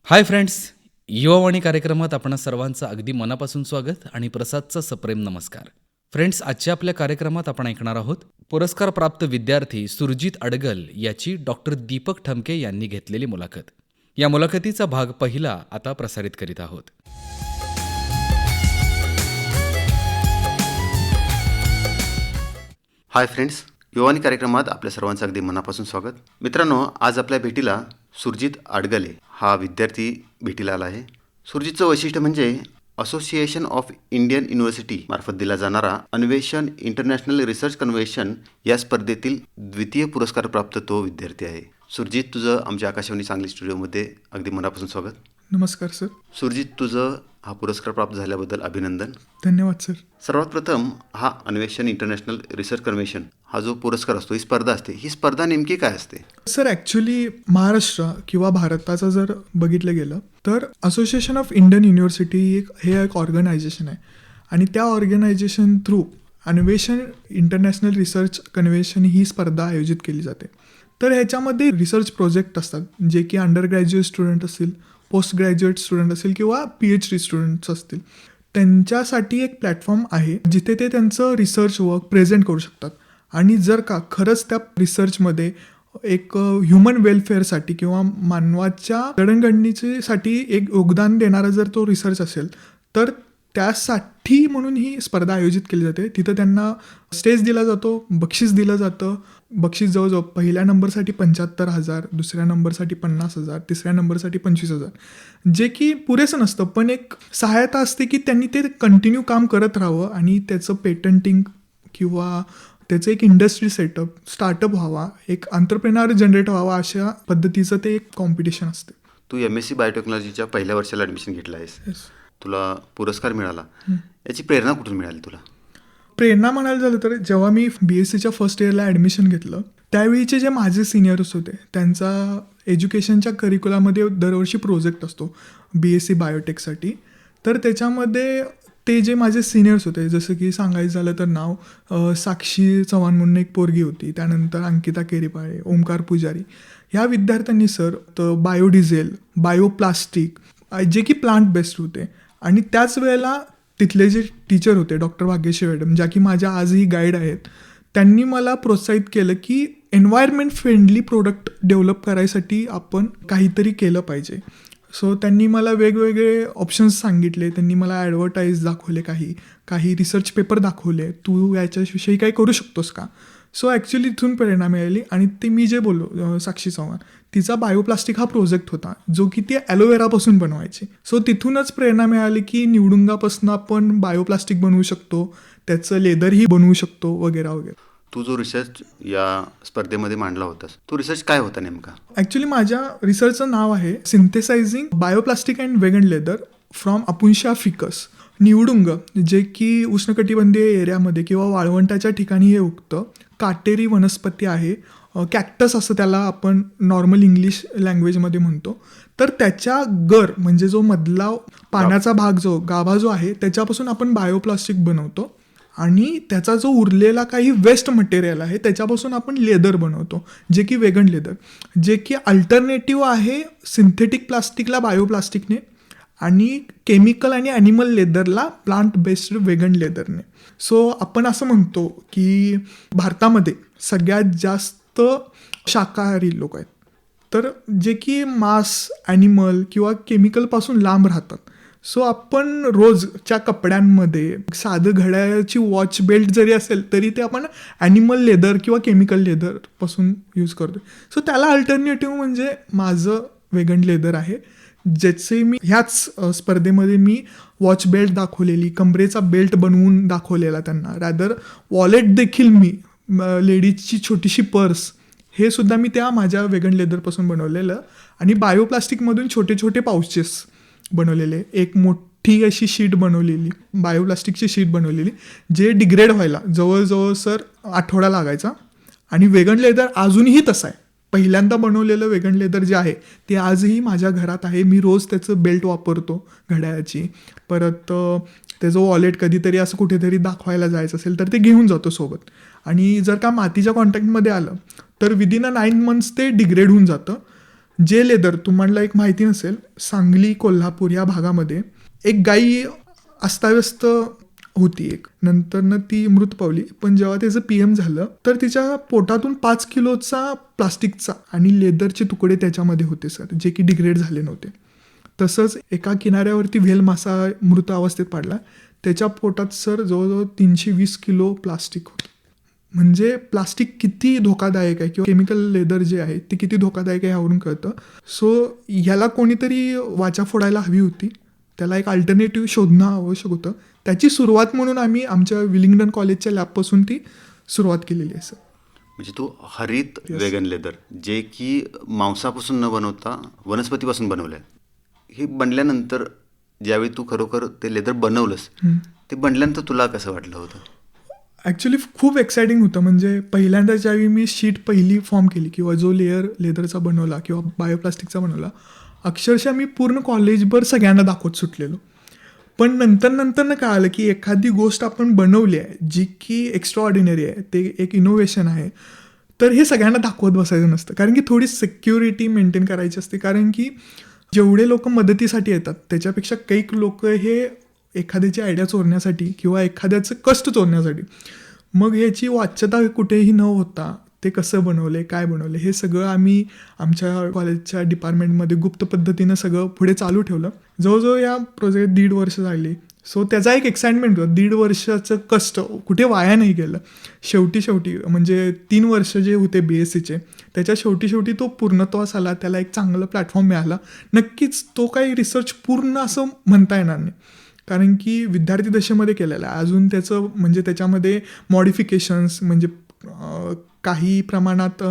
Hi friends, Yuvavani कार्यक्रमात आपणा सर्वांचं अगदी मनापासून स्वागत आणि प्रसादचा सप्रेम नमस्कार. फ्रेंड्स, आजच्या आपल्या कार्यक्रमात आपण ऐकणार आहोत पुरस्कारप्राप्त विद्यार्थी सुरजित अडगल याची डॉक्टर दीपक ठमके यांनी घेतलेली मुलाखत. या मुलाखतीचा भाग पहिला आता प्रसारित करीत आहोत. हाय फ्रेंड्स, युवानी कार्यक्रमात आपल्या सर्वांचं अगदी मनापासून स्वागत. मित्रांनो, आज आपल्या भेटीला सुरजित अडगले हा विद्यार्थी भेटीला आला आहे. सुरजितचं वैशिष्ट्य म्हणजे असोसिएशन ऑफ इंडियन युनिव्हर्सिटी मार्फत दिला जाणारा अन्वेषण इंटरनॅशनल रिसर्च कन्व्हेन्शन या स्पर्धेतील द्वितीय पुरस्कार प्राप्त तो विद्यार्थी आहे. सुरजित, तुझं आमच्या आकाशवाणी सांगली स्टुडिओमध्ये अगदी मनापासून स्वागत. नमस्कार सर. सुरजित, तुझं हा पुरस्कार प्राप्त झाल्याबद्दल अभिनंदन. धन्यवाद सर. सर्वात प्रथम, हा अन्वेषण इंटरनॅशनल रिसर्च कन्व्हेन्शन हा जो पुरस्कार असतो, ही स्पर्धा असते, ही स्पर्धा नेमकी काय असते? सर, ॲक्च्युली महाराष्ट्र किंवा भारताचं जर बघितलं गेलं तर असोसिएशन ऑफ इंडियन युनिव्हर्सिटी हे एक ऑर्गनायझेशन आहे आणि त्या ऑर्गनायझेशन थ्रू अन्वेषण इंटरनॅशनल रिसर्च कन्व्हेन्शन ही स्पर्धा आयोजित केली जाते. तर ह्याच्यामध्ये रिसर्च प्रोजेक्ट असतात जे की अंडर ग्रॅज्युएट स्टुडंट असतील, पोस्ट ग्रॅज्युएट स्टुडंट असतील किंवा PhD स्टुडंट्स असतील, त्यांच्यासाठी एक प्लॅटफॉर्म आहे जिथे ते त्यांचं रिसर्च वर्क प्रेझेंट करू शकतात. आणि जर का खरंच त्या रिसर्चमध्ये एक ह्युमन वेलफेअरसाठी किंवा मानवाच्या जडणघडणीसाठी एक योगदान देणारा जर तो रिसर्च असेल तर त्यासाठी म्हणून ही स्पर्धा आयोजित केली जाते. तिथं त्यांना स्टेज दिला जातो, बक्षीस दिलं जातं. बक्षीस जवळजवळ पहिल्या नंबरसाठी 75,000, दुसऱ्या नंबरसाठी 50,000, तिसऱ्या नंबरसाठी 25,000, जे की पुरेसं नसतं, पण एक सहायता असते की त्यांनी ते कंटिन्यू काम करत राहावं आणि त्याचं पेटंटिंग किंवा त्याचं एक इंडस्ट्री सेटअप, स्टार्टअप व्हावा, एक एंटरप्रेन्योर जनरेट व्हावा, अशा पद्धतीचं ते एक कॉम्पिटिशन असते. तू MSc बायोटेक्नॉलॉजीच्या पहिल्या वर्षाला ॲडमिशन घेतलं आहेस. तुला पुरस्कार मिळाला, याची प्रेरणा कुठून मिळाली तुला? प्रेरणा म्हणायला झालं तर जेव्हा मी BScच्या फर्स्ट इयरला ॲडमिशन घेतलं त्यावेळीचे जे माझे सिनियर्स होते त्यांचा एज्युकेशनच्या करिक्युलामध्ये दरवर्षी प्रोजेक्ट असतो BSc बायोटेकसाठी. तर त्याच्यामध्ये ते जे माझे सिनियर्स होते, जसं की सांगायचं झालं तर नाव साक्षी चव्हाण म्हणून एक पोरगी होती, त्यानंतर अंकिता केरीपाळे, ओमकार पुजारी, ह्या विद्यार्थ्यांनी सर तर बायोडिझेल, बायोप्लास्टिक जे की प्लांट बेस्ड होते. आणि त्याच वेळेला तिथले जे टीचर होते डॉक्टर भाग्यश्री मॅडम, ज्या की माझ्या आजही गाईड आहेत, त्यांनी मला प्रोत्साहित केलं की एन्व्हायरमेंट फ्रेंडली प्रोडक्ट डेव्हलप करायसाठी आपण काहीतरी केलं पाहिजे. सो त्यांनी मला वेगवेगळे ऑप्शन्स सांगितले, त्यांनी मला ॲडव्हर्टाईज दाखवले, काही रिसर्च पेपर दाखवले, तू याच्याविषयी काही करू शकतोस का. सो ॲक्च्युली इथून प्रेरणा मिळाली. आणि ते मी जे बोललो साक्षी चव्हाण, तिचा बायोप्लास्टिक हा प्रोजेक्ट होता जो की ती ॲलोवेरापासून बनवायची. सो तिथूनच प्रेरणा मिळाली की निवडुंगापासून आपण बायोप्लास्टिक बनवू शकतो, त्याचं लेदरही बनवू शकतो वगैरे वगैरे. तू जो रिसर्च या स्पर्धेमध्ये मांडला होतास, तो रिसर्च काय होता नेमका? ॲक्च्युली माझ्या रिसर्चचं नाव आहे synthesising bioplastic and vegan leather from opuntia ficus. निवडुंग जे की उष्णकटिबंधीय एरियामध्ये किंवा वाळवंटाच्या ठिकाणी हे उगतं, काटेरी वनस्पती आहे, कॅक्टस असं त्याला आपण नॉर्मल इंग्लिश लँग्वेजमध्ये म्हणतो. तर त्याच्या गर म्हणजे जो मधला पाण्याचा भाग जो गाभा जो आहे त्याच्यापासून आपण बायोप्लास्टिक बनवतो आणि त्याचा जो उरलेला काही वेस्ट मटेरियल आहे त्याच्यापासून आपण लेदर बनवतो, जे की वेगन लेदर, जे की अल्टरनेटिव्ह आहे सिंथेटिक प्लास्टिकला बायोप्लास्टिकने आणि केमिकल आणि ॲनिमल लेदरला प्लांट बेस्ड वेगन लेदरने. सो आपण असं म्हणतो की भारतामध्ये सगळ्यात जास्त शाकाहारी लोक आहेत, तर जे की मांस, ॲनिमल किंवा केमिकलपासून लांब राहतात. सो आपण रोजच्या कपड्यांमध्ये साधं घड्याळाची वॉच बेल्ट जरी असेल तरी ते आपण ॲनिमल लेदर किंवा केमिकल लेदरपासून यूज करतो. सो त्याला अल्टरनेटिव्ह म्हणजे माझं वेगन लेदर आहे, ज्याचे मी ह्याच स्पर्धेमध्ये मी वॉच बेल्ट दाखवलेली, कमरेचा बेल्ट बनवून दाखवलेला त्यांना, रॅदर वॉलेट देखील मी, लेडीजची छोटीशी पर्स, हे सुद्धा मी त्या माझ्या वेगन लेदरपासून बनवलेलं. आणि बायोप्लास्टिकमधून छोटे छोटे पाउचेस बनवलेले, एक मोठी अशी शीट बनवलेली, बायोप्लास्टिकची शीट बनवलेली, जे डिग्रेड व्हायला जवळजवळ सर आठवडा लागायचा. आणि वेगन लेदर अजूनही तसं आहे, पहिल्यांदा बनवलेलं वेगन लेदर जे आहे ते आजही माझ्या घरात आहे. मी रोज त्याचं बेल्ट वापरतो घड्याळाची. परत त्याचं वॉलेट कधीतरी असं कुठेतरी दाखवायला जायचं असेल तर ते घेऊन जातो सोबत. आणि जर का मातीच्या कॉन्टॅक्टमध्ये आलं तर विदिन 9 months ते डिग्रेड होऊन जातं. जे लेदर तुम्हाला एक माहिती नसेल, सांगली कोल्हापूर या भागामध्ये एक गाई अस्ताव्यस्त होती एक, नंतरनं ती मृत पावली. पण जेव्हा त्याचं PM झालं तर तिच्या पोटातून 5 किलोचा प्लास्टिकचा आणि लेदरचे तुकडे त्याच्यामध्ये होते सर, जे की डिग्रेड झाले नव्हते. तसंच एका किनाऱ्यावरती व्हेल मासा मृत अवस्थेत पाडला, त्याच्या पोटात सर जवळजवळ 320 किलो प्लास्टिक होतं. म्हणजे प्लास्टिक किती धोकादायक आहे किंवा केमिकल लेदर जे आहे ते किती धोकादायक आहे यावरून कळतं. सो ह्याला कोणीतरी वाचा फोडायला हवी होती, त्याला एक अल्टरनेटिव्ह शोधणं आवश्यक होतं. त्याची सुरुवात म्हणून आम्ही आमच्या विलिंग्डन कॉलेजच्या लॅबपासून ती सुरुवात केलेली आहे सर. म्हणजे तू हरित वेगन लेदर, जे की मांसापासून न बनवता वनस्पतीपासून बनवलं आहे, हे बनल्यानंतर ज्यावेळी तू खरोखर ते लेदर बनवलंस, ते बनल्यानंतर तुला कसं वाटलं होतं? ॲक्च्युली खूप एक्सायटिंग होतं. म्हणजे पहिल्यांदा ज्यावेळी मी शीट पहिली फॉर्म केली किंवा जो लेअर लेदरचा बनवला किंवा बायोप्लास्टिकचा बनवला, अक्षरशः मी पूर्ण कॉलेजभर सगळ्यांना दाखवत सुटलेलो. पण नंतर कळालं की एखादी गोष्ट आपण बनवली आहे जी की एक्स्ट्रा ऑर्डिनरी आहे, ते एक इनोव्हेशन आहे, तर हे सगळ्यांना दाखवत बसायचं नसतं. कारण की थोडी सिक्युरिटी मेंटेन करायची असते. कारण की जेवढे लोक मदतीसाठी येतात त्याच्यापेक्षा काही लोक हे एखाद्याची आयडिया चोरण्यासाठी किंवा एखाद्याचं कष्ट चोरण्यासाठी, मग याची वाच्यता कुठेही न होता ते कसं बनवले, काय बनवले, हे सगळं आम्ही आमच्या कॉलेजच्या डिपार्टमेंटमध्ये गुप्त पद्धतीनं सगळं पुढे चालू ठेवलं. जवळजवळ या प्रोजेक्ट 1.5 वर्ष झाली. सो त्याचा एक एक्साइटमेंट होतं. 1.5 वर्षाचं कष्ट कुठे वाया नाही गेलं. शेवटी म्हणजे 3 वर्ष जे होते BSCचे, त्याच्या शेवटी तो पूर्णत्वास आला, त्याला एक चांगलं प्लॅटफॉर्म मिळाला. नक्कीच तो काही रिसर्च पूर्ण असं म्हणता येणार नाही, कारण की विद्यार्थी दशेमध्ये केलेला आहे. अजून त्याचं म्हणजे त्याच्यामध्ये मॉडिफिकेशन्स म्हणजे काही प्रमाणात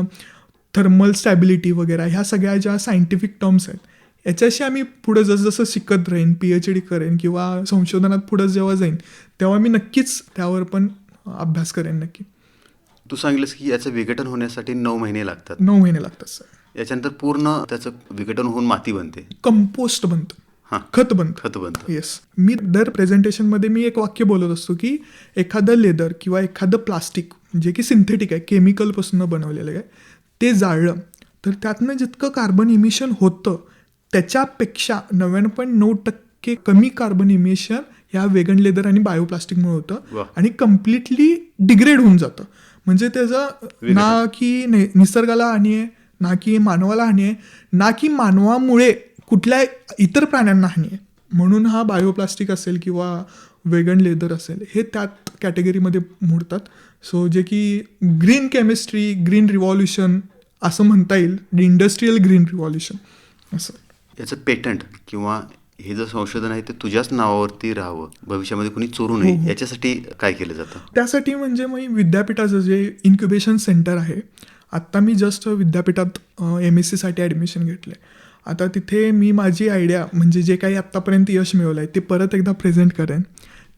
थर्मल स्टॅबिलिटी वगैरे ह्या सगळ्या ज्या सायंटिफिक टर्म्स आहेत, याच्याशी आम्ही पुढं जसं शिकत राहीन, PhD करेन किंवा संशोधनात पुढं जेव्हा जाईन, तेव्हा मी नक्कीच त्यावर पण अभ्यास करेन नक्की. तू सांगितलंस की याचं विघटन होण्यासाठी 9 महिने लागतात. 9 महिने लागतात सर. याच्यानंतर पूर्ण त्याचं विघटन होऊन माती बनते, कंपोस्ट बनतं, खत बनतं. येस. मी दर प्रेझेंटेशनमध्ये मी एक वाक्य बोलत असतो की एखादं लेदर किंवा एखादं प्लास्टिक जे की सिंथेटिक आहे, केमिकलपासून बनवलेलं आहे, ते जाळलं तर त्यातनं जितकं कार्बन इमिशन होतं त्याच्यापेक्षा 99.9% कमी कार्बन इमिशन ह्या वेगन लेदर आणि बायोप्लास्टिकमुळे होतं आणि कम्प्लिटली डिग्रेड होऊन जातं. म्हणजे त्याचं ना की निसर्गाला हानी आहे, ना की मानवाला हानी आहे, ना की मानवामुळे कुठल्या इतर प्राण्यांना हानी आहे. म्हणून हा बायोप्लास्टिक असेल किंवा वेगन लेदर असेल, हे त्यात कॅटेगरीमध्ये मोडतात. सो जे की ग्रीन केमिस्ट्री, ग्रीन रिव्हॉल्युशन असं म्हणता येईल, इंडस्ट्रियल ग्रीन रिव्हॉल्युशन असं. याचं पेटंट किंवा हे जे संशोधन आहे ते तुझ्याच नावावरती राहावं, भविष्यामध्ये कुणी चोरू नये, याच्यासाठी काय केलं जातं? त्यासाठी म्हणजे मग विद्यापीठाचं जे इन्क्युबेशन सेंटर आहे, आत्ता मी जस्ट विद्यापीठात MSc ॲडमिशन घेतलं आहे. आता तिथे मी माझी आयडिया म्हणजे जे काही आत्तापर्यंत यश मिळवलं आहे ते परत एकदा प्रेझेंट करेन.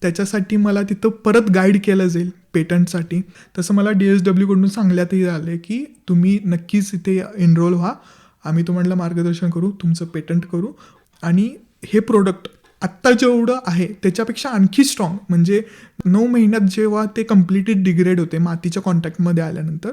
त्याच्यासाठी मला तिथं परत गाईड केलं जाईल पेटंटसाठी. तसं मला DSWकडून सांगण्यातही आलं की तुम्ही नक्कीच इथे एनरोल व्हा, आम्ही तुम्हाला मार्गदर्शन करू, तुमचं पेटंट करू आणि हे प्रोडक्ट आत्ता जेवढं आहे त्याच्यापेक्षा आणखी स्ट्रॉंग, म्हणजे 9 महिन्यात जेव्हा ते कम्प्लिटली डिग्रेड होते मातीच्या कॉन्टॅक्टमध्ये आल्यानंतर,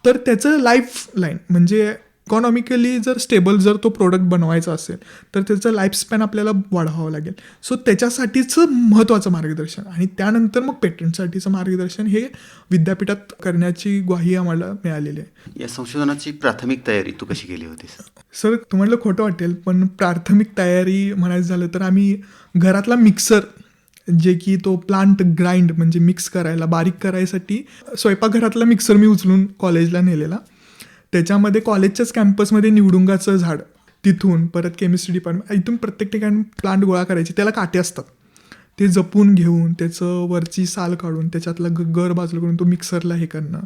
तर त्याचं लाईफ लाईन म्हणजे इकॉनॉमिकली जर स्टेबल जर तो प्रोडक्ट बनवायचा असेल तर त्याचं लाईफस्पॅन आपल्याला वाढवावं लागेल. सो त्याच्यासाठीचं महत्त्वाचं मार्गदर्शन आणि त्यानंतर मग पेटंटसाठीचं मार्गदर्शन हे विद्यापीठात करण्याची ग्वाही आम्हाला मिळालेली आहे. या संशोधनाची प्राथमिक तयारी तू कशी केली होतीस? सर तुम्हाला खोटं वाटेल पण प्राथमिक तयारी म्हणायचं झालं तर आम्ही घरातला मिक्सर, जे की तो प्लांट ग्राइंड म्हणजे मिक्स करायला, बारीक करायसाठी स्वयंपाकघरातला मिक्सर मी उचलून कॉलेजला नेलेला. त्याच्यामध्ये कॉलेजच्याच कॅम्पसमध्ये निवडुंगाचं झाड, तिथून परत केमिस्ट्री डिपार्टमेंट, इथून प्रत्येक ठिकाणी प्लांट गोळा करायचे, त्याला काटे असतात, ते जपून घेऊन त्याचं वरची साल काढून त्याच्यातला गर बाजूला करून तो मिक्सरला हे करणं,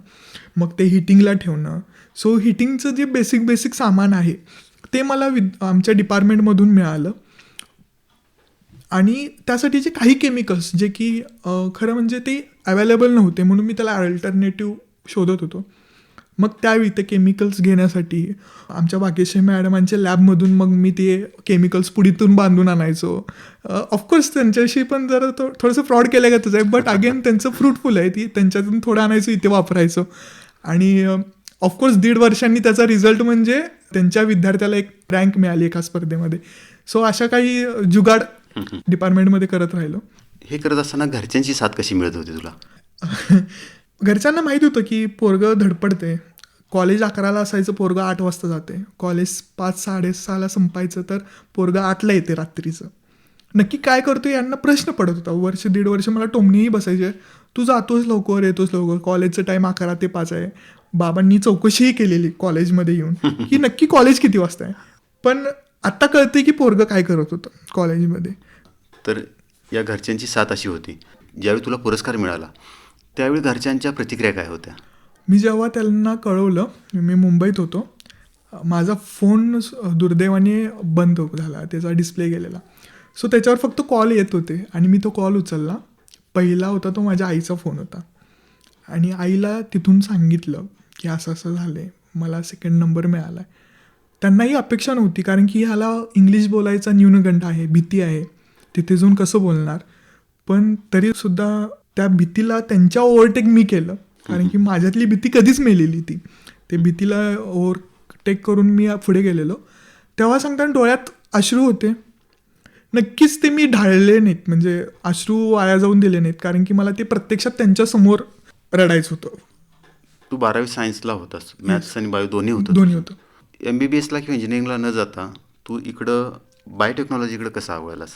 मग ते हिटिंगला ठेवणं. सो हिटिंगचं जे बेसिक सामान आहे ते मला आमच्या डिपार्टमेंटमधून मिळालं आणि त्यासाठीचे काही केमिकल्स जे की खरं म्हणजे ते अवेलेबल नव्हते, म्हणून मी त्याला अल्टरनेटिव्ह शोधत होतो. मग त्यावेळी ते केमिकल्स घेण्यासाठी आमच्या भाग्यश्री मॅडमांच्या लॅबमधून मग मी ते केमिकल्स पुडीतून बांधून आणायचो. ऑफकोर्स त्यांच्याशी पण जरा थोडंसं फ्रॉड केल्यागतच आहे, बट अगेन त्यांचं फ्रुटफुल आहे, ती त्यांच्यातून थोडं आणायचं, इथे वापरायचं. आणि ऑफकोर्स 1.5 वर्षांनी त्याचा रिझल्ट म्हणजे त्यांच्या विद्यार्थ्याला एक रँक मिळाली एका स्पर्धेमध्ये. सो अशा काही जुगाड डिपार्टमेंटमध्ये करत राहिलो. हे करत असताना घरच्यांची साथ कशी मिळत होती तुला? घरच्यांना माहीत होतं की पोरगं धडपडते. कॉलेज 11ला असायचं, पोरगं 8 वाजता जाते. कॉलेज 5-6:30ला संपायचं, तर पोरगं 8ला येते रात्रीचं. नक्की काय करतो यांना प्रश्न पडत होता. 1-1.5 वर्ष मला टोमणीही बसायचे, तू जातोस लवकर, येतोस लवकर, कॉलेजचं टाईम 11 ते 5 आहे. बाबांनी चौकशीही केलेली कॉलेजमध्ये येऊन की नक्की कॉलेज किती वाजता आहे. पण आत्ता कळते की पोरगं काय करत होतं कॉलेजमध्ये. तर या घरच्यांची साथ अशी होती. ज्यावेळी तुला पुरस्कार मिळाला त्यावेळी घरच्यांच्या प्रतिक्रिया काय होत्या? मी जेव्हा त्यांना कळवलं, मी मुंबईत होतो, माझा फोन दुर्दैवाने बंद झाला, त्याचा डिस्प्ले गेलेला. सो त्याच्यावर फक्त कॉल येत होते आणि मी तो कॉल उचलला. पहिला होता तो माझ्या आईचा फोन होता आणि आईला तिथून सांगितलं की असं असं झालं आहे, मला सेकंड नंबर मिळाला आहे. त्यांनाही अपेक्षा नव्हती, कारण की ह्याला इंग्लिश बोलायचा न्यूनगंड आहे, भीती आहे, तिथे जाऊन कसं बोलणार. पण तरीसुद्धा त्या भीतीला त्यांच्या ओव्हरटेक मी केलं, कारण की माझ्यातली भीती कधीच मेलेली ती. ते भीतीला ओव्हरटेक करून मी पुढे गेलेलो. तेव्हा सांगताना डोळ्यात अश्रू होते. नक्कीच ते मी ढाळले नाहीत, म्हणजे अश्रू वाया जाऊन दिले नाहीत, कारण की मला ते प्रत्यक्षात त्यांच्यासमोर रडायचं होतं. तू 12वी सायन्सला होतास, मॅथ्स आणि बायो दोन्ही होतं. MBBSला किंवा इंजिनिअरिंगला न जाता तू इकडं बायोटेक्नॉलॉजीकडे कसं आवडलास?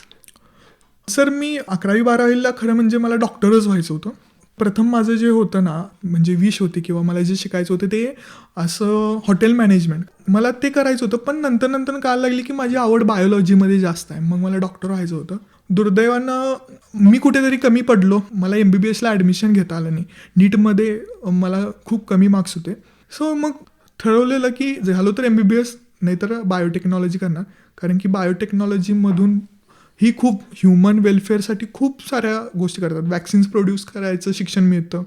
सर, मी 11वी-12वीला खरं म्हणजे मला डॉक्टरच व्हायचं होतं. प्रथम माझं जे होतं ना, म्हणजे विश होती किंवा मला जे शिकायचं होतं ते असं हॉटेल मॅनेजमेंट, मला ते करायचं होतं. पण नंतर कळायला लागली की माझी आवड बायोलॉजीमध्ये जास्त आहे, मग मला डॉक्टर व्हायचं होतं. दुर्दैवानं मी कुठेतरी कमी पडलो, मला MBBSला ॲडमिशन घेता आलं नाही. नीटमध्ये मला खूप कमी मार्क्स होते. सो मग ठरवलेलं की झालो तर MBBS नाहीतर बायोटेक्नॉलॉजी करणार, कारण की बायोटेक्नॉलॉजीमधून ही खूप ह्युमन वेलफेअरसाठी खूप साऱ्या गोष्टी करतात. वॅक्सिन्स प्रोड्यूस करायचं शिक्षण मिळतं,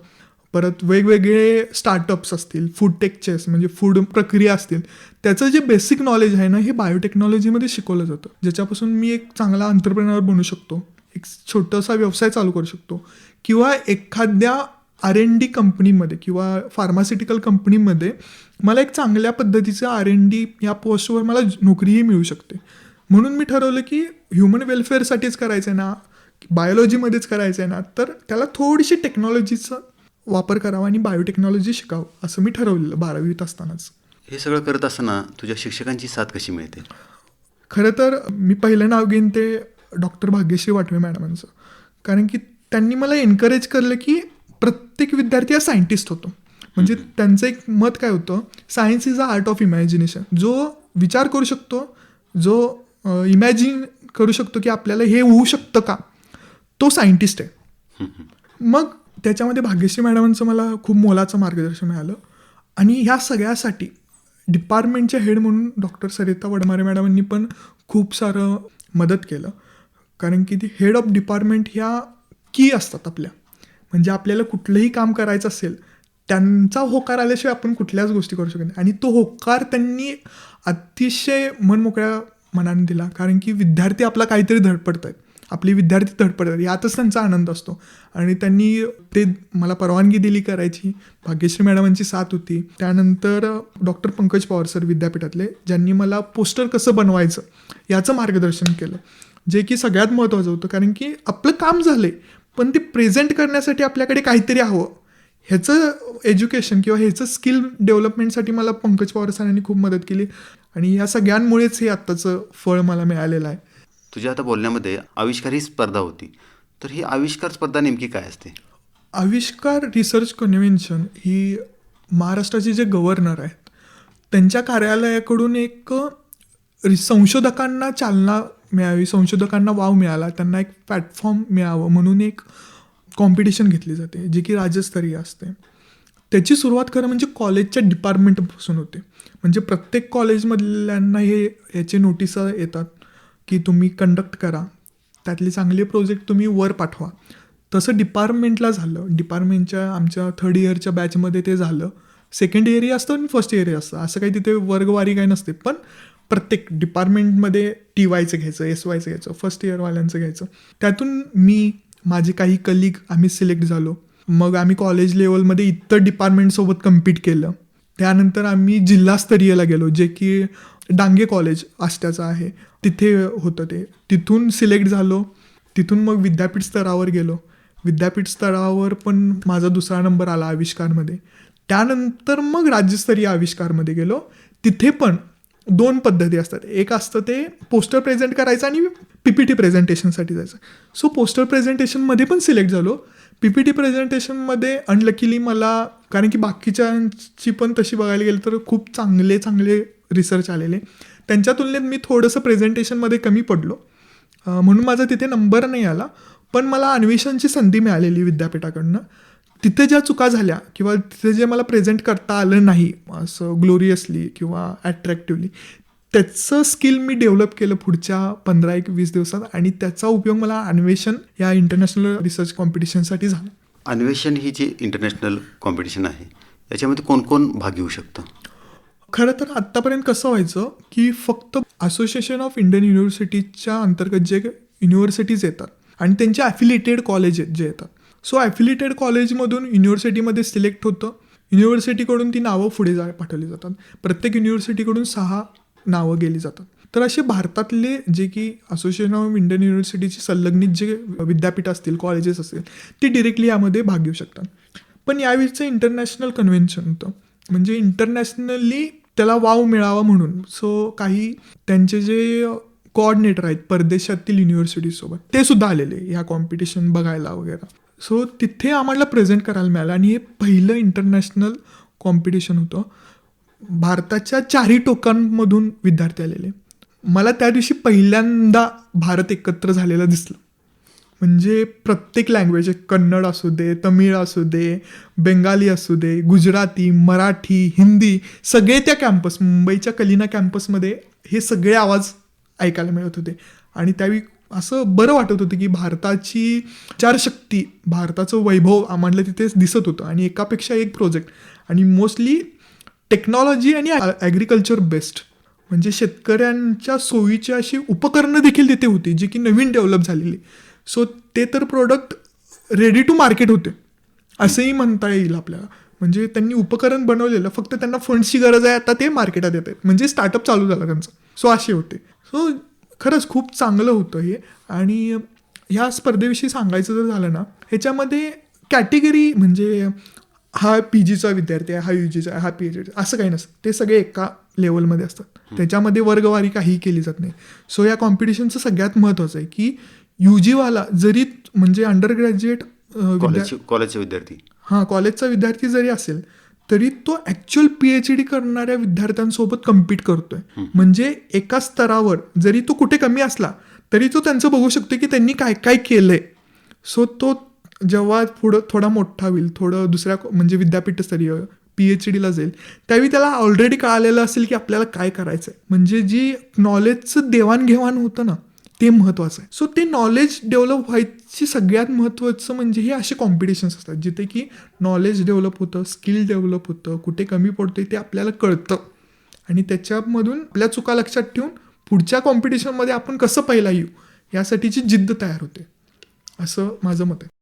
परत वेगवेगळे स्टार्टअप्स असतील, फूड टेकचे म्हणजे फूड प्रक्रिया असतील, त्याचं जे बेसिक नॉलेज आहे ना, हे बायोटेक्नॉलॉजीमध्ये शिकवलं जातं, ज्याच्यापासून मी एक चांगला एंटरप्रेनर बनू शकतो, एक छोटासा व्यवसाय चालू करू शकतो, किंवा एखाद्या R&D कंपनीमध्ये किंवा फार्मास्युटिकल कंपनीमध्ये मला एक चांगल्या पद्धतीचं R&D या पोस्टवर मला नोकरीही मिळू शकते. म्हणून मी ठरवलं की ह्युमन वेलफेअरसाठीच करायचं आहे ना, बायोलॉजीमध्येच करायचं आहे ना, तर त्याला थोडीशी टेक्नॉलॉजीचा वापर करावा आणि बायोटेक्नॉलॉजी शिकावं, असं मी ठरवलेलं 12वीत असतानाच. हे सगळं करत असताना तुझ्या शिक्षकांची साथ कशी मिळते? खरं तर मी पहिलं नाव घेईन ते डॉक्टर भाग्यश्री वाटवे मॅडमांचं, कारण की त्यांनी मला एनकरेज केलं की प्रत्येक विद्यार्थी हा सायंटिस्ट होतो. म्हणजे त्यांचं एक मत काय होतं, science is a art of imagination. जो विचार करू शकतो, जो इमॅजिन करू शकतो की आपल्याला हे होऊ शकतं का, तो सायंटिस्ट आहे. मग त्याच्यामध्ये भाग्यश्री मॅडमांचं मला खूप मोलाचं मार्गदर्शन मिळालं. आणि ह्या सगळ्यासाठी डिपार्टमेंटचे हेड म्हणून डॉक्टर सरिता वडमारे मॅडमांनी पण खूप सारं मदत केलं, कारण की ती हेड ऑफ डिपार्टमेंट ह्या की असतात आपल्या. म्हणजे आपल्याला कुठलंही काम करायचं असेल, त्यांचा होकार आल्याशिवाय आपण कुठल्याच गोष्टी करू शकत नाही. आणि तो होकार त्यांनी अतिशय मनमोकळ्या मनाने दिला, कारण की विद्यार्थी आपला काहीतरी धडपडत आहेत, आपले विद्यार्थी धडपडत आहेत, यातच त्यांचा आनंद असतो. आणि त्यांनी ते मला परवानगी दिली करायची. भाग्यश्री मॅडमांची साथ होती. त्यानंतर डॉक्टर पंकज पवार सर विद्यापीठातले, ज्यांनी मला पोस्टर कसं बनवायचं याचं मार्गदर्शन केलं, जे की सगळ्यात महत्त्वाचं होतं, कारण की आपलं काम झालं पण ते प्रेझेंट करण्यासाठी आपल्याकडे काहीतरी हवं. ह्याचं एज्युकेशन किंवा ह्याचं स्किल डेव्हलपमेंटसाठी मला पंकज पवार सरांनी खूप मदत केली. आणि या सगळ्यांमुळेच हे आत्ताचं फळ मला मिळालेलं आहे. तुझ्या आता बोलण्यामध्ये आविष्कार ही स्पर्धा होती, तर ही आविष्कार स्पर्धा नेमकी काय असते? आविष्कार रिसर्च कन्व्हेन्शन ही महाराष्ट्राचे जे गव्हर्नर आहेत त्यांच्या कार्यालयाकडून एक संशोधकांना चालना मिळावी, संशोधकांना वाव मिळाला, त्यांना एक प्लॅटफॉर्म मिळावं म्हणून एक कॉम्पिटिशन घेतली जाते, जी की राज्यस्तरीय असते. त्याची सुरुवात खरं म्हणजे कॉलेजच्या डिपार्टमेंटपासून होते. म्हणजे प्रत्येक कॉलेजमधल्यांना याचे नोटिस येतात की तुम्ही कंडक्ट करा, त्यातले चांगले प्रोजेक्ट तुम्ही वर पाठवा. तसं डिपार्टमेंटला झालं. डिपार्टमेंटच्या आमच्या 3rd इयरच्या बॅचमध्ये ते झालं. 2nd इयरही असतं आणि 1st इयरही असतं, असं काही तिथे वर्गवारी काही नसते. पण प्रत्येक डिपार्टमेंटमध्ये TYचं घ्यायचं, SYचं घ्यायचं, 1st इयरवाल्यांचं घ्यायचं. त्यातून मी, माझे काही कलिग आम्ही सिलेक्ट झालो. मग आम्ही कॉलेज लेवलमध्ये इतर डिपार्टमेंटसोबत कम्पीट केलं. त्यानंतर आम्ही जिल्हास्तरीयला गेलो, जे की डांगे कॉलेज आष्ट्याचं आहे, तिथे होतं ते. तिथून सिलेक्ट झालो. तिथून मग विद्यापीठ स्तरावर गेलो. विद्यापीठ स्तरावर पण माझा 2रा नंबर आला आविष्कारमध्ये. त्यानंतर मग राज्यस्तरीय आविष्कारमध्ये गेलो. तिथे पण 2 पद्धती असतात. एक असतं ते पोस्टर प्रेझेंट करायचं आणि PPT प्रेझेंटेशनसाठी जायचं. सो पोस्टर प्रेझेंटेशनमध्ये पण सिलेक्ट झालो. PPT प्रेझेंटेशनमध्ये अनलकीली मला, कारण की बाकीच्यांची पण तशी बघायला गेलं तर खूप चांगले चांगले रिसर्च आलेले, त्यांच्या तुलनेत मी थोडंसं प्रेझेंटेशनमध्ये कमी पडलो, म्हणून माझा तिथे नंबर नाही आला. पण मला अन्वेषणची संधी मिळालेली विद्यापीठाकडनं. तिथे ज्या चुका झाल्या किंवा तिथे जे मला प्रेझेंट करता आलं नाही असं ग्लोरियसली किंवा ॲट्रॅक्टिव्हली, त्याचं स्किल मी डेव्हलप केलं पुढच्या 15-20 दिवसात, आणि त्याचा उपयोग मला अन्वेषण या इंटरनॅशनल रिसर्च कॉम्पिटिशनसाठी झाला. अन्वेषण ही जी इंटरनॅशनल कॉम्पिटिशन आहे, याच्यामध्ये कोण कोण भाग घेऊ शकतं? खरं तर आत्तापर्यंत कसं व्हायचं की फक्त असोसिएशन ऑफ इंडियन युनिव्हर्सिटीजच्या अंतर्गत जे युनिव्हर्सिटीज येतात आणि त्यांचे ॲफिलिएटेड कॉलेज जे येतात, सो ॲफिलिएटेड कॉलेजमधून युनिव्हर्सिटीमध्ये सिलेक्ट होतं. युनिव्हर्सिटीकडून ती नावं पुढे पाठवली जातात. प्रत्येक युनिव्हर्सिटीकडून 6 नावं गेली जातात. तर असे भारतातले जे की असोसिएशन ऑफ इंडियन युनिव्हर्सिटीची संलग्नित जे विद्यापीठ असतील, कॉलेजेस असतील, ते डिरेक्टली यामध्ये भाग घेऊ शकतात. पण यावेळीचं इंटरनॅशनल कन्व्हेन्शन होतं, म्हणजे इंटरनॅशनली त्याला वाव मिळावा म्हणून. सो काही त्यांचे जे कोऑर्डिनेटर आहेत परदेशातील युनिव्हर्सिटीजसोबत, ते सुद्धा आलेले ह्या कॉम्पिटिशन बघायला वगैरे. सो तिथे आम्हाला प्रेझेंट करायला मिळालं, आणि हे पहिलं इंटरनॅशनल कॉम्पिटिशन होतं. भारताच्या 4ही टोकांमधून विद्यार्थी आलेले. मला त्या दिवशी पहिल्यांदा भारत एकत्र झालेला दिसलं. म्हणजे प्रत्येक लँग्वेज, कन्नड असू दे, तमिळ असू दे, बेंगाली असू दे, गुजराती, मराठी, हिंदी, सगळे त्या कॅम्पस, मुंबईच्या कलिना कॅम्पसमध्ये हे सगळे आवाज ऐकायला मिळत होते. आणि त्यावेळी असं बरं वाटत होतं की भारताची विचारशक्ती, भारताचं वैभव आम्हाला तिथे दिसत होतं. आणि एकापेक्षा एक प्रोजेक्ट, आणि मोस्टली टेक्नॉलॉजी आणि ॲग्रिकल्चर बेस्ड, म्हणजे शेतकऱ्यांच्या सोयीची अशी उपकरणं देखील तिथे होती, जी की नवीन डेव्हलप झालेली. सो ते तर प्रोडक्ट रेडी टू मार्केट होते असंही म्हणता येईल आपल्याला. म्हणजे त्यांनी उपकरण बनवलेलं, फक्त त्यांना फंड्सची गरज आहे, आता ते मार्केटात येत आहेत, म्हणजे स्टार्टअप चालू झाला त्यांचं. सो असे होते. सो खरंच खूप चांगलं होतं हे. आणि ह्या स्पर्धेविषयी सांगायचं जर झालं ना, ह्याच्यामध्ये कॅटेगरी म्हणजे हा PGचा विद्यार्थी आहे, हा UGचा आहे, हा PhD, असं काही नसतं. ते सगळे एका लेवलमध्ये असतात. त्याच्यामध्ये वर्गवारी काहीही केली जात नाही. सो या कॉम्पिटिशनचं सगळ्यात महत्त्वाचं आहे की UGवाला जरी, म्हणजे अंडर ग्रॅज्युएट कॉलेजचे विद्यार्थी, कॉलेजचा विद्यार्थी जरी असेल, तरी तो ॲक्च्युअल PhD करणाऱ्या विद्यार्थ्यांसोबत कम्पीट करतोय. म्हणजे एका स्तरावर जरी तो कुठे कमी असला, तरी तो त्यांचं बघू शकतो की त्यांनी काय काय केलंय. सो तो जेव्हा पुढं थोडा मोठा होईल, थोडं दुसऱ्या म्हणजे विद्यापीठस्तरीय PhDला जाईल, त्यावेळी त्याला ऑलरेडी कळालेलं असेल की आपल्याला काय करायचं आहे. म्हणजे जी नॉलेजचं देवाणघेवाण होतं ना, ते महत्त्वाचं आहे. सो ते नॉलेज डेव्हलप व्हायची सगळ्यात महत्त्वाचं म्हणजे हे असे कॉम्पिटिशन्स असतात, जिथे की नॉलेज डेव्हलप होतं, स्किल डेव्हलप होतं, कुठे कमी पडतंय ते आपल्याला कळतं, आणि त्याच्यामधून आपल्या चुका लक्षात ठेवून पुढच्या कॉम्पिटिशनमध्ये आपण कसं पहिला येऊ यासाठीची जिद्द तयार होते, असं माझं मत आहे.